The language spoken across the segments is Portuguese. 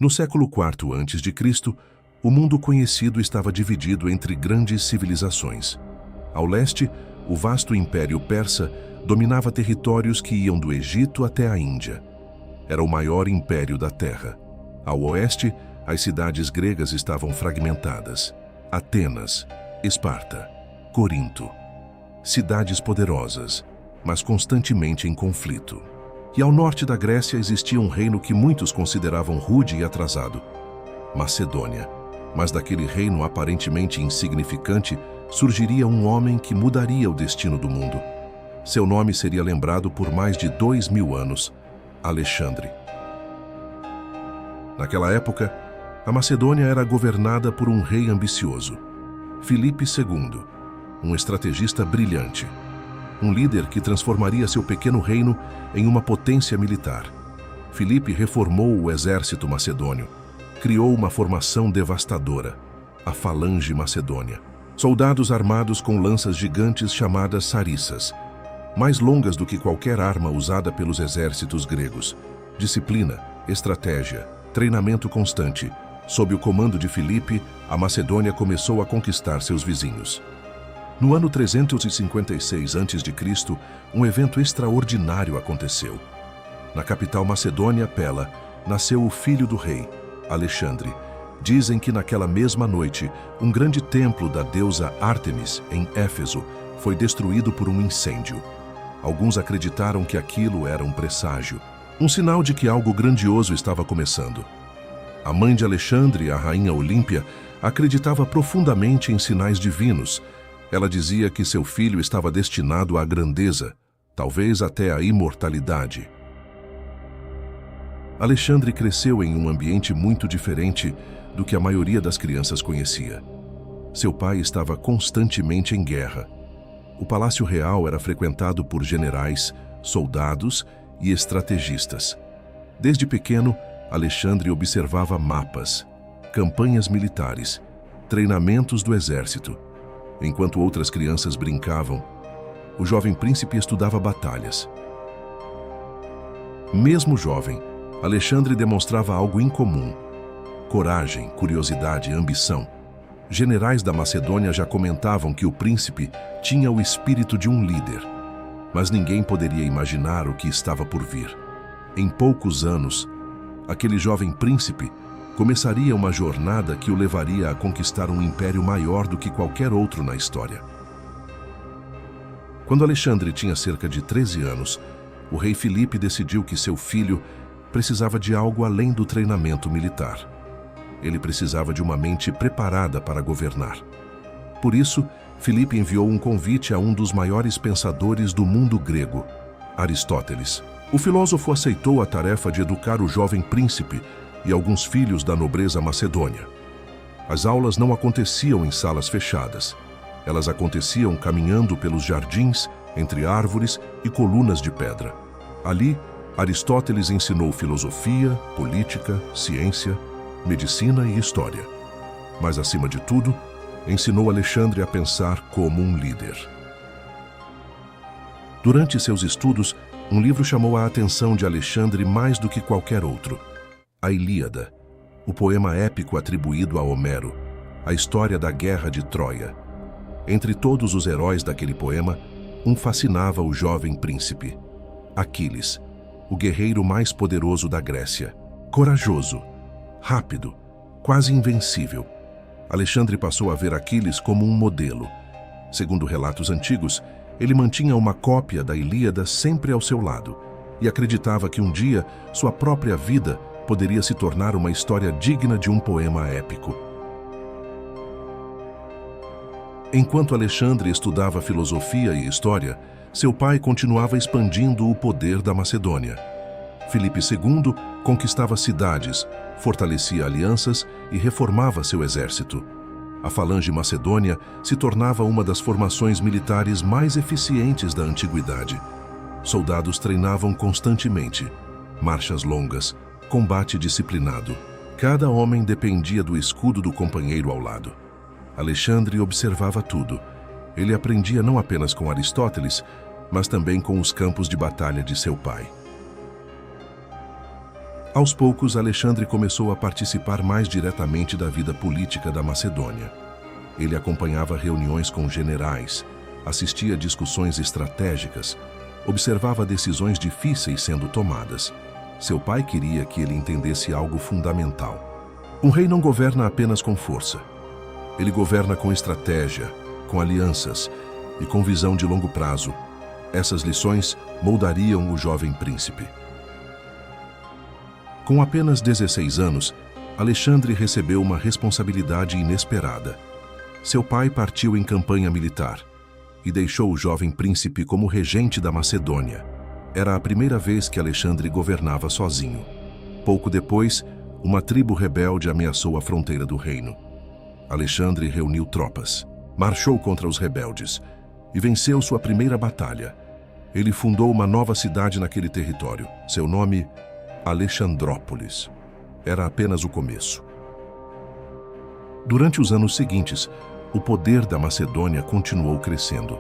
No século IV a.C., o mundo conhecido estava dividido entre grandes civilizações. Ao leste, o vasto Império Persa dominava territórios que iam do Egito até a Índia. Era o maior império da Terra. Ao oeste, as cidades gregas estavam fragmentadas. Atenas, Esparta, Corinto. Cidades poderosas, mas constantemente em conflito. E ao norte da Grécia existia um reino que muitos consideravam rude e atrasado, Macedônia. Mas daquele reino aparentemente insignificante surgiria um homem que mudaria o destino do mundo. Seu nome seria lembrado por mais de 2000 anos, Alexandre. Naquela época, a Macedônia era governada por um rei ambicioso, Filipe II, um estrategista brilhante, um líder que transformaria seu pequeno reino em uma potência militar. Filipe reformou o exército macedônio, criou uma formação devastadora, a Falange Macedônia. Soldados armados com lanças gigantes chamadas sarissas, mais longas do que qualquer arma usada pelos exércitos gregos. Disciplina, estratégia, treinamento constante. Sob o comando de Filipe, a Macedônia começou a conquistar seus vizinhos. No ano 356 a.C., um evento extraordinário aconteceu. Na capital macedônia, Pela, nasceu o filho do rei, Alexandre. Dizem que naquela mesma noite, um grande templo da deusa Ártemis, em Éfeso, foi destruído por um incêndio. Alguns acreditaram que aquilo era um presságio, um sinal de que algo grandioso estava começando. A mãe de Alexandre, a rainha Olímpia, acreditava profundamente em sinais divinos. Ela dizia que seu filho estava destinado à grandeza, talvez até à imortalidade. Alexandre cresceu em um ambiente muito diferente do que a maioria das crianças conhecia. Seu pai estava constantemente em guerra. O palácio real era frequentado por generais, soldados e estrategistas. Desde pequeno, Alexandre observava mapas, campanhas militares, treinamentos do exército. Enquanto outras crianças brincavam, o jovem príncipe estudava batalhas. Mesmo jovem, Alexandre demonstrava algo incomum: coragem, curiosidade e ambição. Generais da Macedônia já comentavam que o príncipe tinha o espírito de um líder, mas ninguém poderia imaginar o que estava por vir. Em poucos anos, aquele jovem príncipe começaria uma jornada que o levaria a conquistar um império maior do que qualquer outro na história. Quando Alexandre tinha cerca de 13 anos, o rei Filipe decidiu que seu filho precisava de algo além do treinamento militar. Ele precisava de uma mente preparada para governar. Por isso, Filipe enviou um convite a um dos maiores pensadores do mundo grego, Aristóteles. O filósofo aceitou a tarefa de educar o jovem príncipe e alguns filhos da nobreza macedônia. As aulas não aconteciam em salas fechadas. Elas aconteciam caminhando pelos jardins, entre árvores e colunas de pedra. Ali, Aristóteles ensinou filosofia, política, ciência, medicina e história. Mas, acima de tudo, ensinou Alexandre a pensar como um líder. Durante seus estudos, um livro chamou a atenção de Alexandre mais do que qualquer outro: a Ilíada, o poema épico atribuído a Homero, a história da guerra de Troia. Entre todos os heróis daquele poema, um fascinava o jovem príncipe: Aquiles, o guerreiro mais poderoso da Grécia. Corajoso, rápido, quase invencível. Alexandre passou a ver Aquiles como um modelo. Segundo relatos antigos, ele mantinha uma cópia da Ilíada sempre ao seu lado e acreditava que um dia sua própria vida poderia se tornar uma história digna de um poema épico. Enquanto Alexandre estudava filosofia e história, seu pai continuava expandindo o poder da Macedônia. Filipe II conquistava cidades, fortalecia alianças e reformava seu exército. A Falange Macedônia se tornava uma das formações militares mais eficientes da antiguidade. Soldados treinavam constantemente, marchas longas, combate disciplinado. Cada homem dependia do escudo do companheiro ao lado. Alexandre observava tudo. Ele aprendia não apenas com Aristóteles, mas também com os campos de batalha de seu pai. Aos poucos, Alexandre começou a participar mais diretamente da vida política da Macedônia. Ele acompanhava reuniões com generais, assistia a discussões estratégicas, observava decisões difíceis sendo tomadas. Seu pai queria que ele entendesse algo fundamental. Um rei não governa apenas com força. Ele governa com estratégia, com alianças e com visão de longo prazo. Essas lições moldariam o jovem príncipe. Com apenas 16 anos, Alexandre recebeu uma responsabilidade inesperada. Seu pai partiu em campanha militar e deixou o jovem príncipe como regente da Macedônia. Era a primeira vez que Alexandre governava sozinho. Pouco depois, uma tribo rebelde ameaçou a fronteira do reino. Alexandre reuniu tropas, marchou contra os rebeldes e venceu sua primeira batalha. Ele fundou uma nova cidade naquele território. Seu nome, Alexandrópolis. Era apenas o começo. Durante os anos seguintes, o poder da Macedônia continuou crescendo.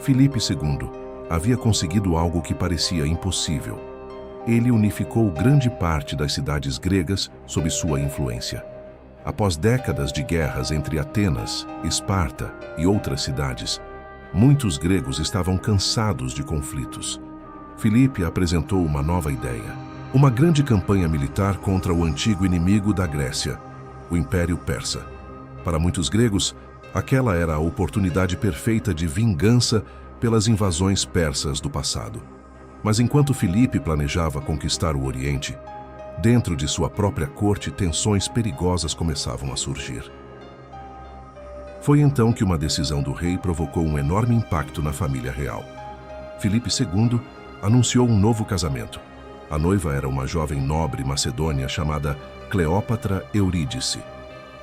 Filipe II havia conseguido algo que parecia impossível. Ele unificou grande parte das cidades gregas sob sua influência. Após décadas de guerras entre Atenas, Esparta e outras cidades, muitos gregos estavam cansados de conflitos. Filipe apresentou uma nova ideia: uma grande campanha militar contra o antigo inimigo da Grécia, o Império Persa. Para muitos gregos, aquela era a oportunidade perfeita de vingança pelas invasões persas do passado. Mas enquanto Filipe planejava conquistar o Oriente, dentro de sua própria corte, tensões perigosas começavam a surgir. Foi então que uma decisão do rei provocou um enorme impacto na família real. Filipe II anunciou um novo casamento. A noiva era uma jovem nobre macedônia chamada Cleópatra Eurídice.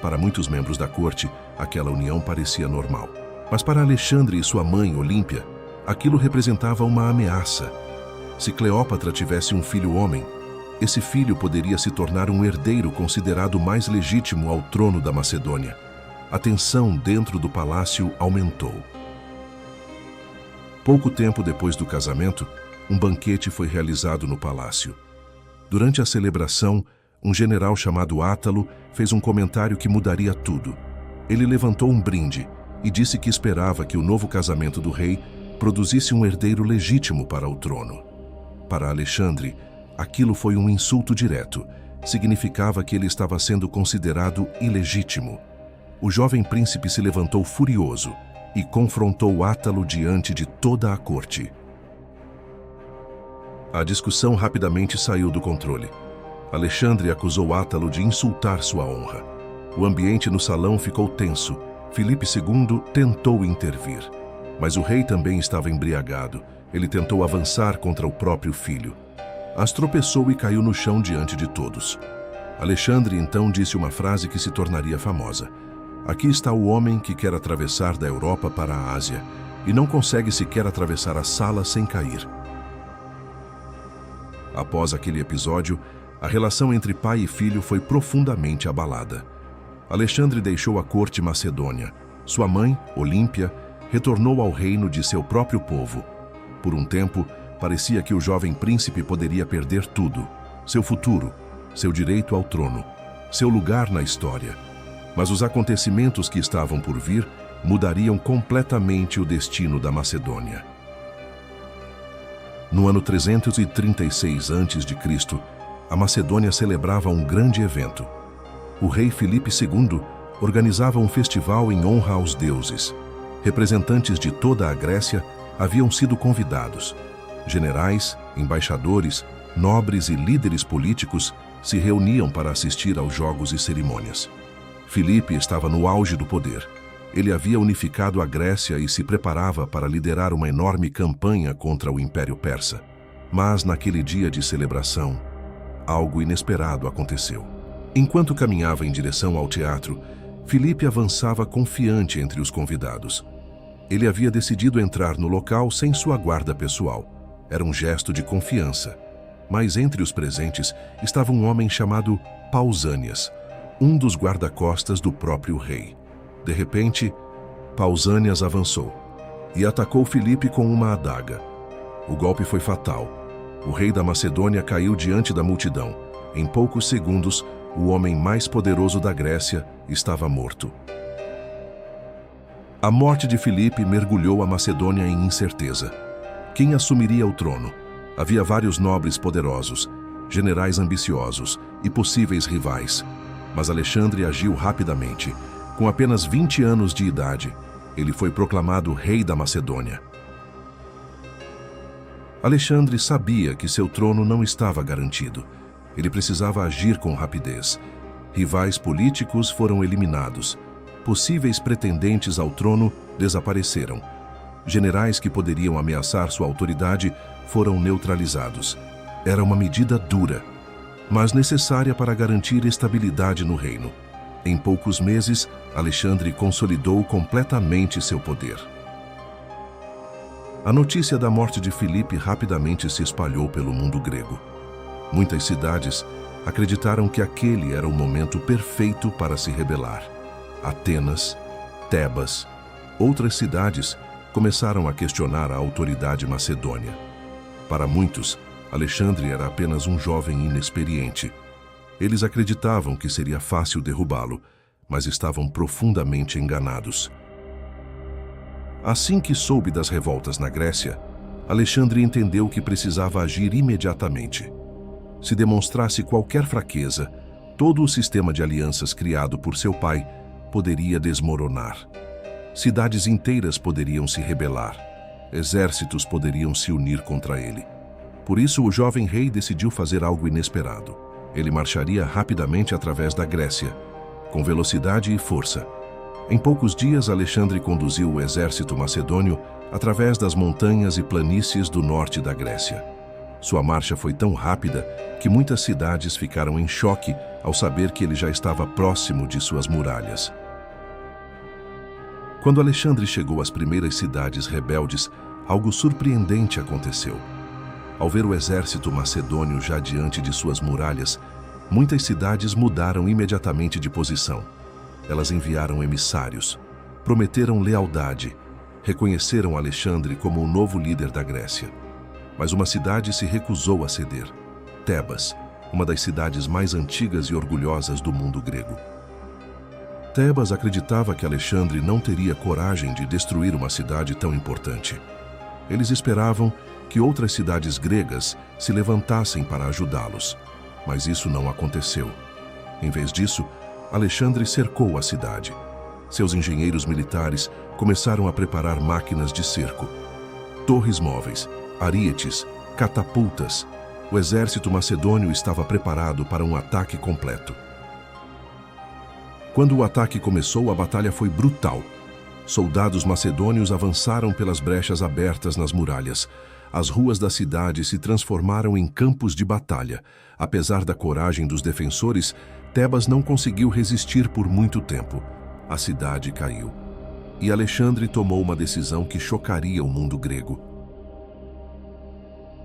Para muitos membros da corte, aquela união parecia normal. Mas para Alexandre e sua mãe, Olímpia, aquilo representava uma ameaça. Se Cleópatra tivesse um filho homem, esse filho poderia se tornar um herdeiro considerado mais legítimo ao trono da Macedônia. A tensão dentro do palácio aumentou. Pouco tempo depois do casamento, um banquete foi realizado no palácio. Durante a celebração, um general chamado Átalo fez um comentário que mudaria tudo. Ele levantou um brinde e disse que esperava que o novo casamento do rei produzisse um herdeiro legítimo para o trono. Para Alexandre, aquilo foi um insulto direto. Significava que ele estava sendo considerado ilegítimo. O jovem príncipe se levantou furioso e confrontou Átalo diante de toda a corte. A discussão rapidamente saiu do controle. Alexandre acusou Átalo de insultar sua honra. O ambiente no salão ficou tenso. Filipe II tentou intervir. Mas o rei também estava embriagado. Ele tentou avançar contra o próprio filho. As tropeçou e caiu no chão diante de todos. Alexandre então disse uma frase que se tornaria famosa: "Aqui está o homem que quer atravessar da Europa para a Ásia e não consegue sequer atravessar a sala sem cair." Após aquele episódio, a relação entre pai e filho foi profundamente abalada. Alexandre deixou a corte macedônia. Sua mãe, Olímpia, retornou ao reino de seu próprio povo. Por um tempo, parecia que o jovem príncipe poderia perder tudo: seu futuro, seu direito ao trono, seu lugar na história. Mas os acontecimentos que estavam por vir mudariam completamente o destino da Macedônia. No ano 336 a.C., a Macedônia celebrava um grande evento. O rei Filipe II organizava um festival em honra aos deuses. Representantes de toda a Grécia haviam sido convidados. Generais, embaixadores, nobres e líderes políticos se reuniam para assistir aos jogos e cerimônias. Filipe estava no auge do poder. Ele havia unificado a Grécia e se preparava para liderar uma enorme campanha contra o Império Persa. Mas naquele dia de celebração, algo inesperado aconteceu. Enquanto caminhava em direção ao teatro, Filipe avançava confiante entre os convidados. Ele havia decidido entrar no local sem sua guarda pessoal. Era um gesto de confiança. Mas entre os presentes estava um homem chamado Pausânias, um dos guarda-costas do próprio rei. De repente, Pausânias avançou e atacou Filipe com uma adaga. O golpe foi fatal. O rei da Macedônia caiu diante da multidão. Em poucos segundos, o homem mais poderoso da Grécia estava morto. A morte de Filipe mergulhou a Macedônia em incerteza. Quem assumiria o trono? Havia vários nobres poderosos, generais ambiciosos e possíveis rivais. Mas Alexandre agiu rapidamente. Com apenas 20 anos de idade, ele foi proclamado rei da Macedônia. Alexandre sabia que seu trono não estava garantido. Ele precisava agir com rapidez. Rivais políticos foram eliminados. Possíveis pretendentes ao trono desapareceram. Generais que poderiam ameaçar sua autoridade foram neutralizados. Era uma medida dura, mas necessária para garantir estabilidade no reino. Em poucos meses, Alexandre consolidou completamente seu poder. A notícia da morte de Filipe rapidamente se espalhou pelo mundo grego. Muitas cidades acreditaram que aquele era o momento perfeito para se rebelar. Atenas, Tebas, outras cidades começaram a questionar a autoridade macedônia. Para muitos, Alexandre era apenas um jovem inexperiente. Eles acreditavam que seria fácil derrubá-lo, mas estavam profundamente enganados. Assim que soube das revoltas na Grécia, Alexandre entendeu que precisava agir imediatamente. Se demonstrasse qualquer fraqueza, todo o sistema de alianças criado por seu pai poderia desmoronar. Cidades inteiras poderiam se rebelar. Exércitos poderiam se unir contra ele. Por isso, o jovem rei decidiu fazer algo inesperado. Ele marcharia rapidamente através da Grécia, com velocidade e força. Em poucos dias, Alexandre conduziu o exército macedônio através das montanhas e planícies do norte da Grécia. Sua marcha foi tão rápida que muitas cidades ficaram em choque ao saber que ele já estava próximo de suas muralhas. Quando Alexandre chegou às primeiras cidades rebeldes, algo surpreendente aconteceu. Ao ver o exército macedônio já diante de suas muralhas, muitas cidades mudaram imediatamente de posição. Elas enviaram emissários, prometeram lealdade, reconheceram Alexandre como o novo líder da Grécia. Mas uma cidade se recusou a ceder: Tebas, uma das cidades mais antigas e orgulhosas do mundo grego. Tebas acreditava que Alexandre não teria coragem de destruir uma cidade tão importante. Eles esperavam que outras cidades gregas se levantassem para ajudá-los, mas isso não aconteceu. Em vez disso, Alexandre cercou a cidade. Seus engenheiros militares começaram a preparar máquinas de cerco, torres móveis, arietes, catapultas. O exército macedônio estava preparado para um ataque completo. Quando o ataque começou, a batalha foi brutal. Soldados macedônios avançaram pelas brechas abertas nas muralhas. As ruas da cidade se transformaram em campos de batalha. Apesar da coragem dos defensores, Tebas não conseguiu resistir por muito tempo. A cidade caiu. E Alexandre tomou uma decisão que chocaria o mundo grego.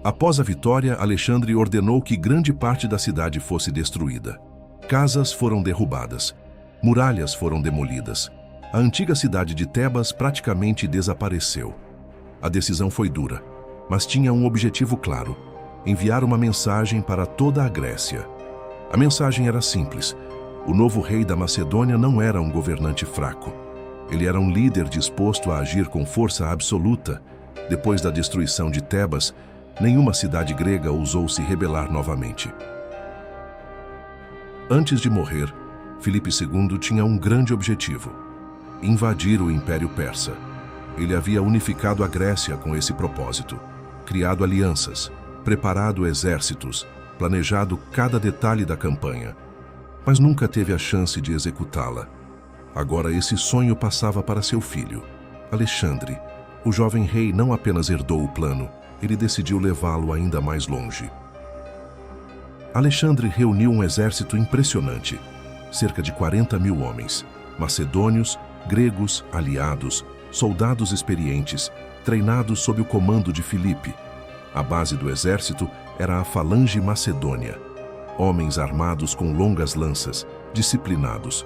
Após a vitória, Alexandre ordenou que grande parte da cidade fosse destruída. Casas foram derrubadas. Muralhas foram demolidas. A antiga cidade de Tebas praticamente desapareceu. A decisão foi dura, mas tinha um objetivo claro: enviar uma mensagem para toda a Grécia. A mensagem era simples: o novo rei da Macedônia não era um governante fraco. Ele era um líder disposto a agir com força absoluta. Depois da destruição de Tebas, nenhuma cidade grega ousou se rebelar novamente. Antes de morrer, Filipe II tinha um grande objetivo: invadir o Império Persa. Ele havia unificado a Grécia com esse propósito, criado alianças, preparado exércitos, planejado cada detalhe da campanha, mas nunca teve a chance de executá-la. Agora esse sonho passava para seu filho, Alexandre. O jovem rei não apenas herdou o plano, ele decidiu levá-lo ainda mais longe. Alexandre reuniu um exército impressionante, cerca de 40.000 homens, macedônios, gregos, aliados, soldados experientes, treinados sob o comando de Filipe. A base do exército era a Falange Macedônia, homens armados com longas lanças, disciplinados,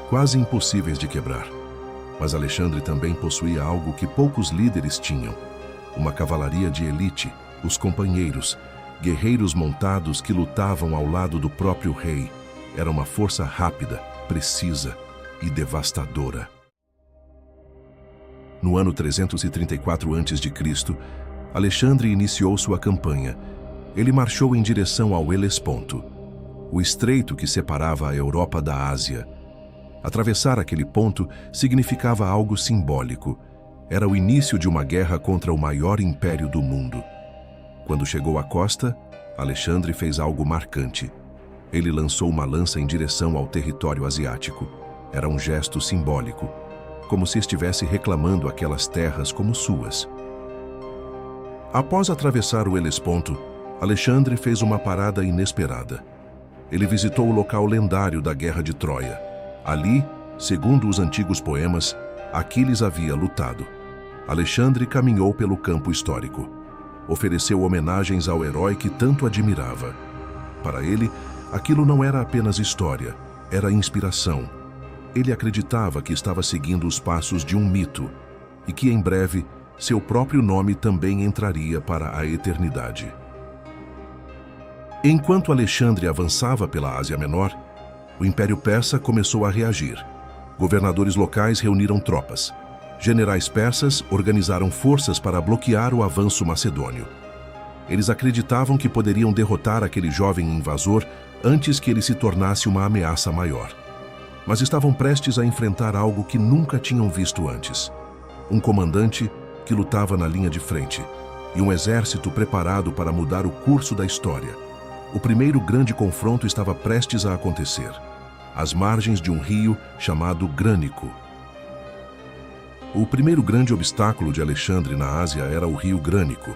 quase impossíveis de quebrar. Mas Alexandre também possuía algo que poucos líderes tinham: uma cavalaria de elite, os companheiros, guerreiros montados que lutavam ao lado do próprio rei. Era uma força rápida, precisa e devastadora. No ano 334 a.C., Alexandre iniciou sua campanha. Ele marchou em direção ao Helesponto, o estreito que separava a Europa da Ásia. Atravessar aquele ponto significava algo simbólico. Era o início de uma guerra contra o maior império do mundo. Quando chegou à costa, Alexandre fez algo marcante. Ele lançou uma lança em direção ao território asiático. Era um gesto simbólico, como se estivesse reclamando aquelas terras como suas. Após atravessar o Helesponto, Alexandre fez uma parada inesperada. Ele visitou o local lendário da Guerra de Troia. Ali, segundo os antigos poemas, Aquiles havia lutado. Alexandre caminhou pelo campo histórico. Ofereceu homenagens ao herói que tanto admirava. Para ele, aquilo não era apenas história, era inspiração. Ele acreditava que estava seguindo os passos de um mito e que, em breve, seu próprio nome também entraria para a eternidade. Enquanto Alexandre avançava pela Ásia Menor, o Império Persa começou a reagir. Governadores locais reuniram tropas. Generais persas organizaram forças para bloquear o avanço macedônio. Eles acreditavam que poderiam derrotar aquele jovem invasor antes que ele se tornasse uma ameaça maior. Mas estavam prestes a enfrentar algo que nunca tinham visto antes. Um comandante que lutava na linha de frente e um exército preparado para mudar o curso da história. O primeiro grande confronto estava prestes a acontecer, às margens de um rio chamado Grânico. O primeiro grande obstáculo de Alexandre na Ásia era o rio Grânico.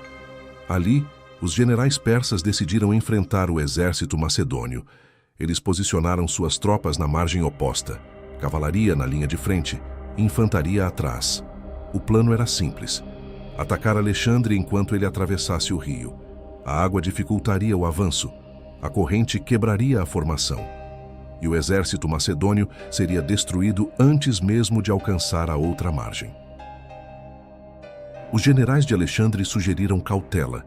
Ali, os generais persas decidiram enfrentar o exército macedônio. Eles posicionaram suas tropas na margem oposta, cavalaria na linha de frente e infantaria atrás. O plano era simples: atacar Alexandre enquanto ele atravessasse o rio. A água dificultaria o avanço, a corrente quebraria a formação, e o exército macedônio seria destruído antes mesmo de alcançar a outra margem. Os generais de Alexandre sugeriram cautela.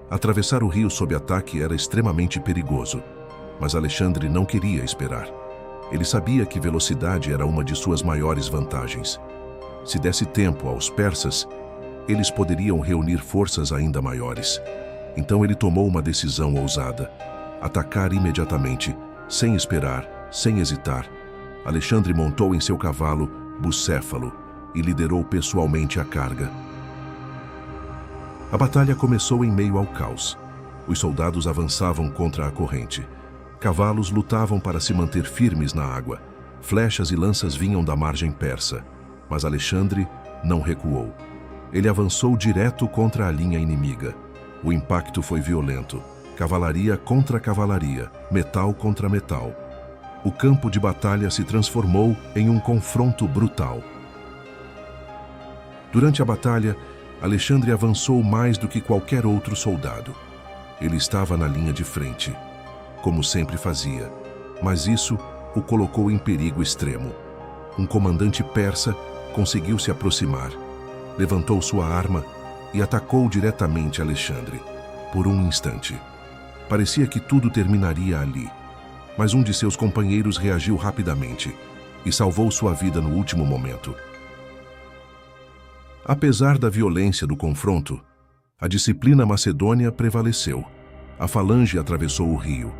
Atravessar o rio sob ataque era extremamente perigoso, mas Alexandre não queria esperar. Ele sabia que velocidade era uma de suas maiores vantagens. Se desse tempo aos persas, eles poderiam reunir forças ainda maiores. Então ele tomou uma decisão ousada: atacar imediatamente, sem esperar, sem hesitar. Alexandre montou em seu cavalo, Bucéfalo, e liderou pessoalmente a carga. A batalha começou em meio ao caos. Os soldados avançavam contra a corrente. Cavalos lutavam para se manter firmes na água. Flechas e lanças vinham da margem persa. Mas Alexandre não recuou. Ele avançou direto contra a linha inimiga. O impacto foi violento. Cavalaria contra cavalaria, metal contra metal. O campo de batalha se transformou em um confronto brutal. Durante a batalha, Alexandre avançou mais do que qualquer outro soldado. Ele estava na linha de frente, como sempre fazia, mas isso o colocou em perigo extremo. Um comandante persa conseguiu se aproximar, levantou sua arma e atacou diretamente Alexandre. Por um instante, parecia que tudo terminaria ali, mas um de seus companheiros reagiu rapidamente e salvou sua vida no último momento. Apesar da violência do confronto, a disciplina macedônia prevaleceu. A falange atravessou o rio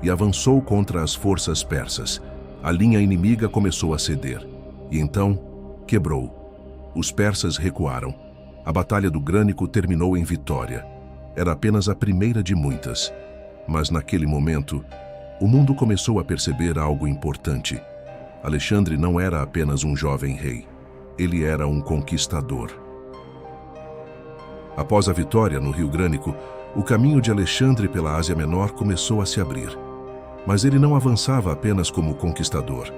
e avançou contra as forças persas. A linha inimiga começou a ceder e então quebrou. Os persas recuaram. A batalha do Grânico terminou em vitória. Era apenas a primeira de muitas, mas naquele momento, o mundo começou a perceber algo importante. Alexandre não era apenas um jovem rei. Ele era um conquistador. Após a vitória no Rio Grânico, o caminho de Alexandre pela Ásia Menor começou a se abrir. Mas ele não avançava apenas como conquistador.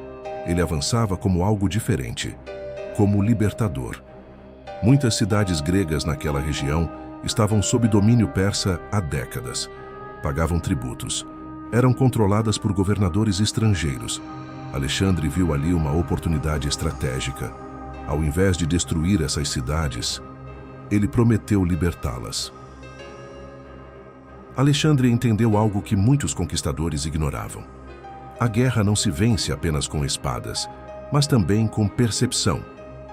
Ele avançava como algo diferente, como libertador. Muitas cidades gregas naquela região estavam sob domínio persa há décadas. Pagavam tributos. Eram controladas por governadores estrangeiros. Alexandre viu ali uma oportunidade estratégica. Ao invés de destruir essas cidades, ele prometeu libertá-las. Alexandre entendeu algo que muitos conquistadores ignoravam. A guerra não se vence apenas com espadas, mas também com percepção.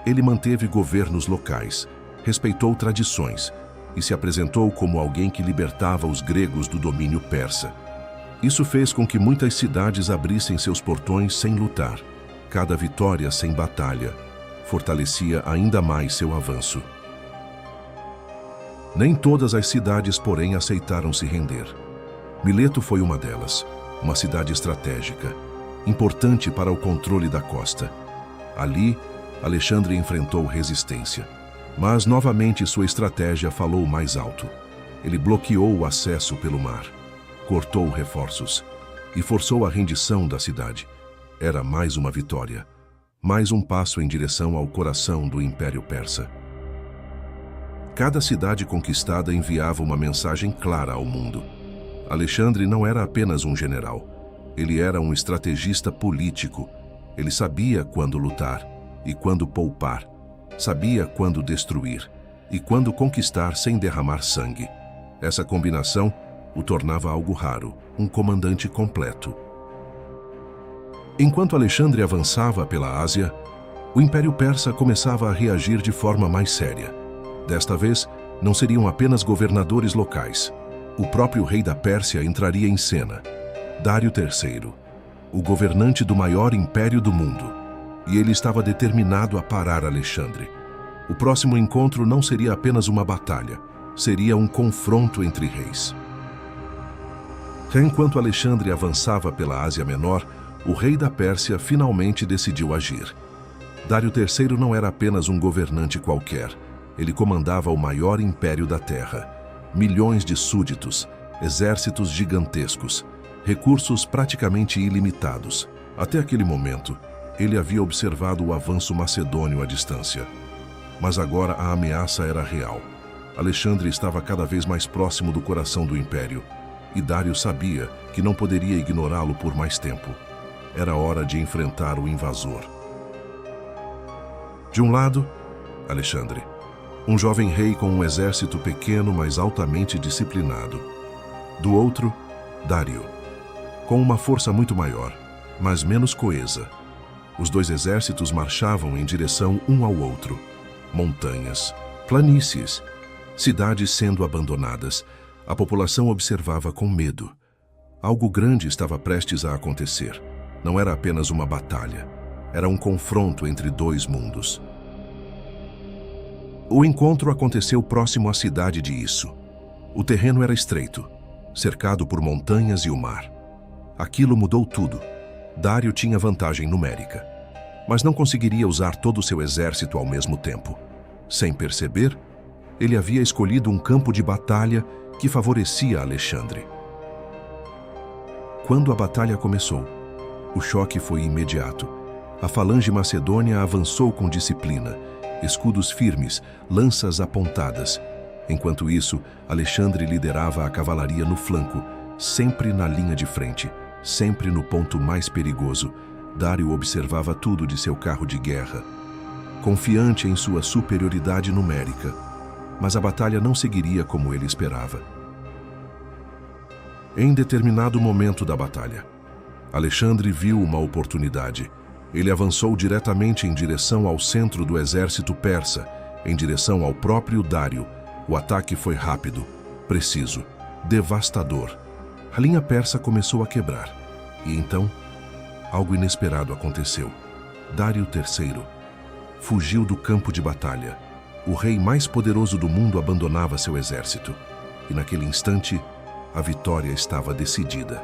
Ele manteve governos locais, respeitou tradições e se apresentou como alguém que libertava os gregos do domínio persa. Isso fez com que muitas cidades abrissem seus portões sem lutar. Cada vitória sem batalha fortalecia ainda mais seu avanço. Nem todas as cidades, porém, aceitaram se render. Mileto foi uma delas, uma cidade estratégica, importante para o controle da costa. Ali, Alexandre enfrentou resistência, mas novamente sua estratégia falou mais alto. Ele bloqueou o acesso pelo mar, cortou reforços e forçou a rendição da cidade. Era mais uma vitória, mais um passo em direção ao coração do Império Persa. Cada cidade conquistada enviava uma mensagem clara ao mundo. Alexandre não era apenas um general. Ele era um estrategista político. Ele sabia quando lutar e quando poupar. Sabia quando destruir e quando conquistar sem derramar sangue. Essa combinação o tornava algo raro, um comandante completo. Enquanto Alexandre avançava pela Ásia, o Império Persa começava a reagir de forma mais séria. Desta vez, não seriam apenas governadores locais. O próprio rei da Pérsia entraria em cena, Dário III, o governante do maior império do mundo. E ele estava determinado a parar Alexandre. O próximo encontro não seria apenas uma batalha, seria um confronto entre reis. Enquanto Alexandre avançava pela Ásia Menor, o rei da Pérsia finalmente decidiu agir. Dário III não era apenas um governante qualquer. Ele comandava o maior império da Terra. Milhões de súditos, exércitos gigantescos, recursos praticamente ilimitados. Até aquele momento, ele havia observado o avanço macedônio à distância. Mas agora a ameaça era real. Alexandre estava cada vez mais próximo do coração do império, e Dário sabia que não poderia ignorá-lo por mais tempo. Era hora de enfrentar o invasor. De um lado, Alexandre, um jovem rei com um exército pequeno, mas altamente disciplinado. Do outro, Dário, com uma força muito maior, mas menos coesa. Os dois exércitos marchavam em direção um ao outro. Montanhas, planícies, cidades sendo abandonadas. A população observava com medo. Algo grande estava prestes a acontecer. Não era apenas uma batalha. Era um confronto entre dois mundos. O encontro aconteceu próximo à cidade de Isso. O terreno era estreito, cercado por montanhas e o mar. Aquilo mudou tudo. Dário tinha vantagem numérica, mas não conseguiria usar todo o seu exército ao mesmo tempo. Sem perceber, ele havia escolhido um campo de batalha que favorecia Alexandre. Quando a batalha começou, o choque foi imediato. A falange macedônia avançou com disciplina, escudos firmes, lanças apontadas. Enquanto isso, Alexandre liderava a cavalaria no flanco, sempre na linha de frente, sempre no ponto mais perigoso. Dário observava tudo de seu carro de guerra, confiante em sua superioridade numérica. Mas a batalha não seguiria como ele esperava. Em determinado momento da batalha, Alexandre viu uma oportunidade. Ele avançou diretamente em direção ao centro do exército persa, em direção ao próprio Dário. O ataque foi rápido, preciso, devastador. A linha persa começou a quebrar. E então, algo inesperado aconteceu. Dário III fugiu do campo de batalha. O rei mais poderoso do mundo abandonava seu exército. E naquele instante, a vitória estava decidida.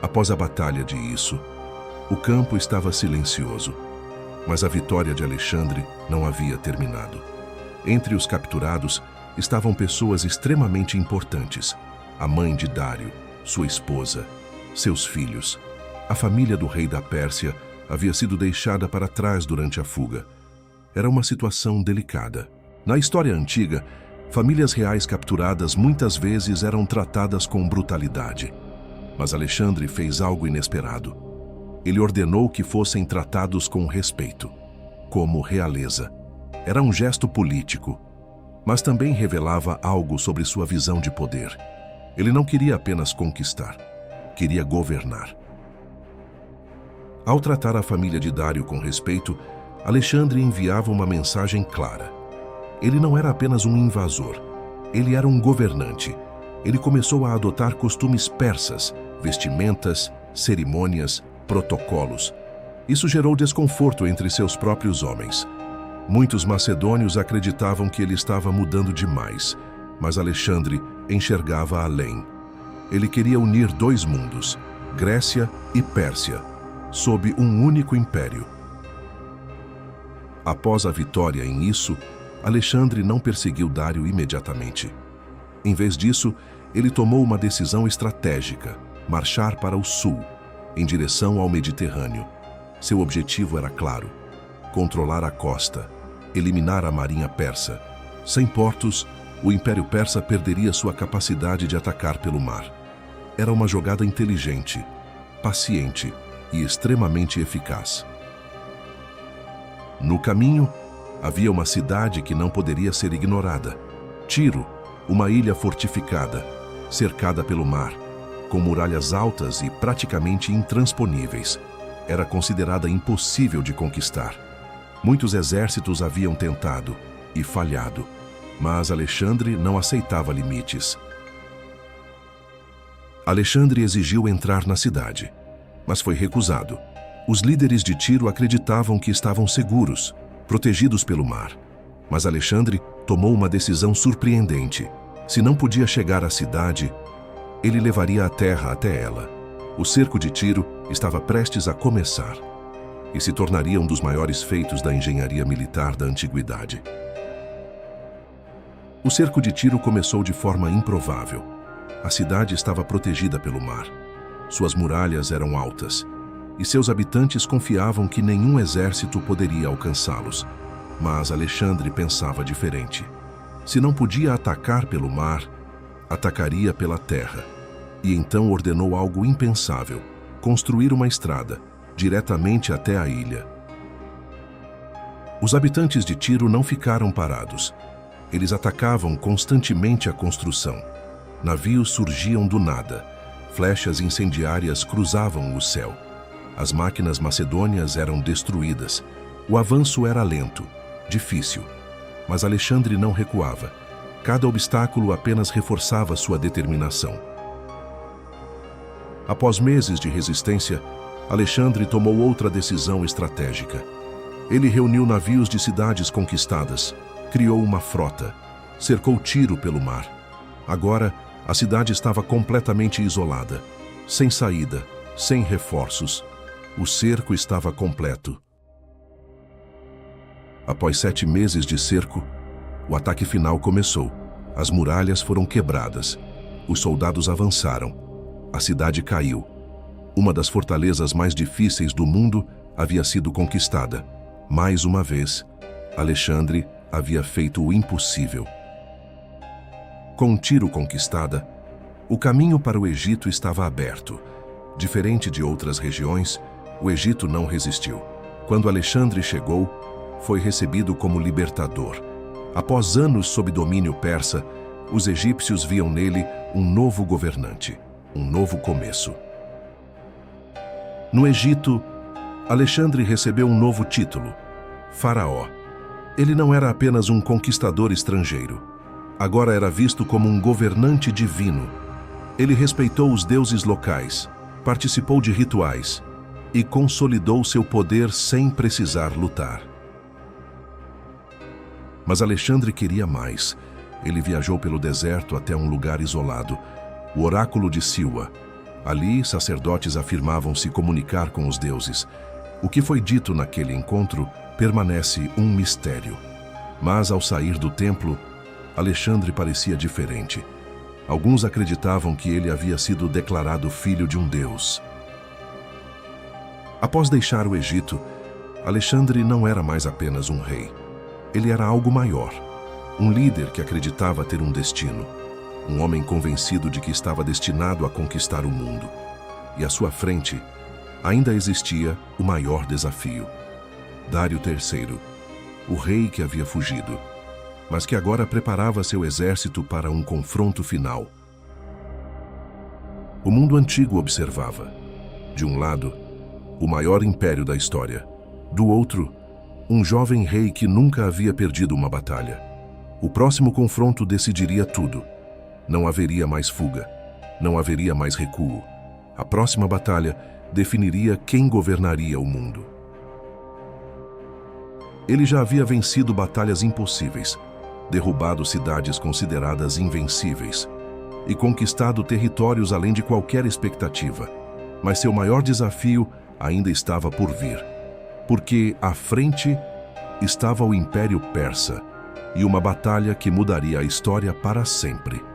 Após a batalha de Isso, o campo estava silencioso, mas a vitória de Alexandre não havia terminado. Entre os capturados estavam pessoas extremamente importantes: a mãe de Dário, sua esposa, seus filhos. A família do rei da Pérsia havia sido deixada para trás durante a fuga. Era uma situação delicada. Na história antiga, famílias reais capturadas muitas vezes eram tratadas com brutalidade. Mas Alexandre fez algo inesperado. Ele ordenou que fossem tratados com respeito, como realeza. Era um gesto político. mas também revelava algo sobre sua visão de poder. Ele não queria apenas conquistar, queria governar. Ao tratar a família de Dário com respeito, Alexandre enviava uma mensagem clara. Ele não era apenas um invasor, ele era um governante. Ele começou a adotar costumes persas, vestimentas, cerimônias, protocolos. Isso gerou desconforto entre seus próprios homens. Muitos macedônios acreditavam que ele estava mudando demais, mas Alexandre enxergava além. Ele queria unir dois mundos, Grécia e Pérsia, sob um único império. Após a vitória em isso, Alexandre não perseguiu Dário imediatamente. Em vez disso, ele tomou uma decisão estratégica: marchar para o sul, em direção ao Mediterrâneo. Seu objetivo era claro: controlar a costa, eliminar a marinha persa. Sem portos, o Império Persa perderia sua capacidade de atacar pelo mar. Era uma jogada inteligente, paciente e extremamente eficaz. No caminho, havia uma cidade que não poderia ser ignorada: Tiro, uma ilha fortificada, cercada pelo mar, com muralhas altas e praticamente intransponíveis. Era considerada impossível de conquistar. Muitos exércitos haviam tentado e falhado, mas Alexandre não aceitava limites. Alexandre exigiu entrar na cidade, mas foi recusado. Os líderes de Tiro acreditavam que estavam seguros, protegidos pelo mar. Mas Alexandre tomou uma decisão surpreendente. Se não podia chegar à cidade, ele levaria a terra até ela. O cerco de Tiro estava prestes a começar e se tornaria um dos maiores feitos da engenharia militar da antiguidade. O cerco de Tiro começou de forma improvável. A cidade estava protegida pelo mar. Suas muralhas eram altas e seus habitantes confiavam que nenhum exército poderia alcançá-los. Mas Alexandre pensava diferente. Se não podia atacar pelo mar, atacaria pela terra. E então ordenou algo impensável: construir uma estrada diretamente até a ilha. Os habitantes de Tiro não ficaram parados. Eles atacavam constantemente a construção. Navios surgiam do nada. Flechas incendiárias cruzavam o céu. As máquinas macedônias eram destruídas. O avanço era lento, difícil. Mas Alexandre não recuava. Cada obstáculo apenas reforçava sua determinação. Após meses de resistência, Alexandre tomou outra decisão estratégica. Ele reuniu navios de cidades conquistadas, criou uma frota, cercou Tiro pelo mar. Agora, a cidade estava completamente isolada, sem saída, sem reforços. O cerco estava completo. Após 7 meses de cerco, o ataque final começou. As muralhas foram quebradas. Os soldados avançaram. A cidade caiu. Uma das fortalezas mais difíceis do mundo havia sido conquistada. Mais uma vez, Alexandre havia feito o impossível. Com Tiro conquistada, o caminho para o Egito estava aberto. Diferente de outras regiões, o Egito não resistiu. Quando Alexandre chegou, foi recebido como libertador. Após anos sob domínio persa, os egípcios viam nele um novo governante, um novo começo. No Egito, Alexandre recebeu um novo título: Faraó. Ele não era apenas um conquistador estrangeiro. Agora era visto como um governante divino. Ele respeitou os deuses locais, participou de rituais e consolidou seu poder sem precisar lutar. Mas Alexandre queria mais. Ele viajou pelo deserto até um lugar isolado, o Oráculo de Silwa. Ali, sacerdotes afirmavam se comunicar com os deuses. O que foi dito naquele encontro permanece um mistério. Mas, ao sair do templo, Alexandre parecia diferente. Alguns acreditavam que ele havia sido declarado filho de um deus. Após deixar o Egito, Alexandre não era mais apenas um rei. Ele era algo maior, um líder que acreditava ter um destino, um homem convencido de que estava destinado a conquistar o mundo. E à sua frente, ainda existia o maior desafio: Dário III, o rei que havia fugido. mas que agora preparava seu exército para um confronto final. O mundo antigo observava. De um lado, o maior império da história. Do outro, um jovem rei que nunca havia perdido uma batalha. O próximo confronto decidiria tudo. Não haveria mais fuga. Não haveria mais recuo. A próxima batalha definiria quem governaria o mundo. Ele já havia vencido batalhas impossíveis, derrubado cidades consideradas invencíveis e conquistado territórios além de qualquer expectativa. Mas seu maior desafio ainda estava por vir, porque à frente estava o Império Persa e uma batalha que mudaria a história para sempre.